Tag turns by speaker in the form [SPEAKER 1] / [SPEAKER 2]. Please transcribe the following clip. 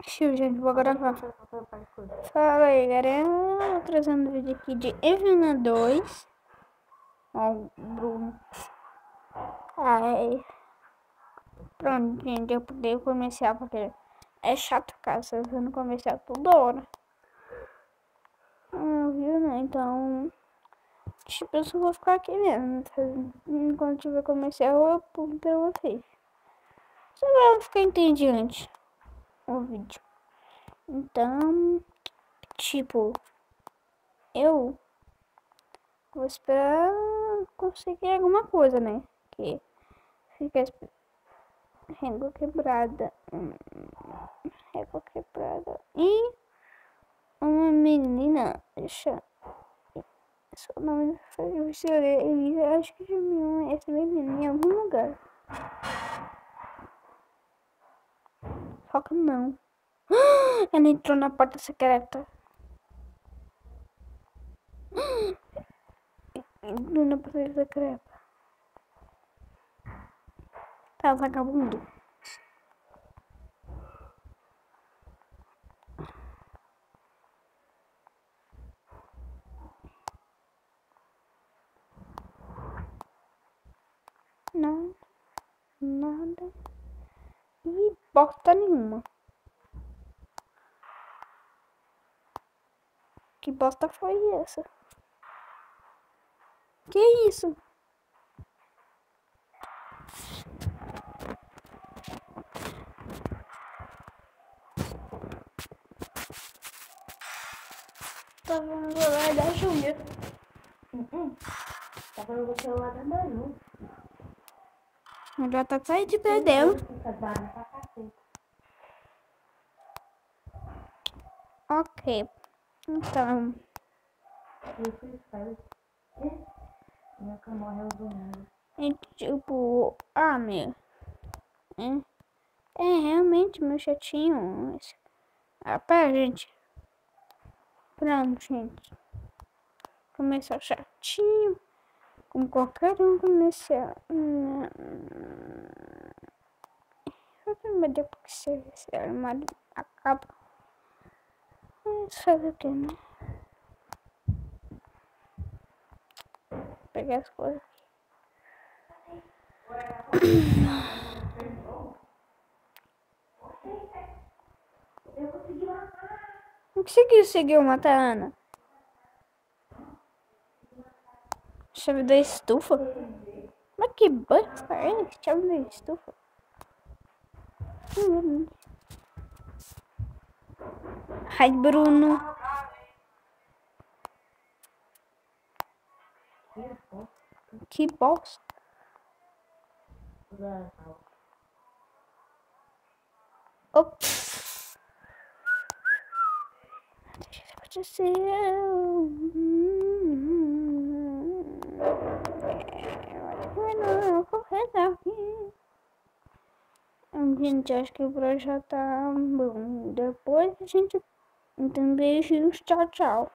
[SPEAKER 1] Xiu, gente, vou gravar. Fala aí, galera. Tô trazendo um vídeo aqui de Evina 2. Ó, o Bruno. Ai, pronto, gente, eu poder comercial porque é chato ficar fazendo comercial toda hora. Viu, né? Então, tipo, eu só vou ficar aqui mesmo. Enquanto tiver comercial, eu pulo pra vocês. Só vai ficar entediante o vídeo. Então, tipo, eu vou esperar conseguir alguma coisa, né? Que fica régua quebrada. Régua quebrada. E uma menina. Deixa. Esse é o nome eu acho que já vi essa menina em algum lugar. Só que não. Ela entrou na porta secreta. Entrou na porta secreta. Tá, vagabundo. Não. Nada. E bosta nenhuma. Que bosta foi essa? Que isso? Tá vendo o celular da Júlia?
[SPEAKER 2] Tá falando o celular da Manu.
[SPEAKER 1] Já tá saindo de perto dela. Ok. Então. E tipo. Ah, meu. É realmente meu chatinho. Pera, gente. Pronto, gente. Começou chatinho. Como qualquer um começar. Mas depois que esse armário acaba. Mas fazer o que, né? Pegar as coisas. Não conseguiu seguir o Mata-Ana. Chave da estufa? Mas que bosta é essa? Chave da estufa? Ai, Bruno. Que bosta. Ops. Deixa isso acontecer. Não, correr daqui. Gente, acho que o projeto tá bom. Depois a gente. Então, beijinhos. Tchau, tchau.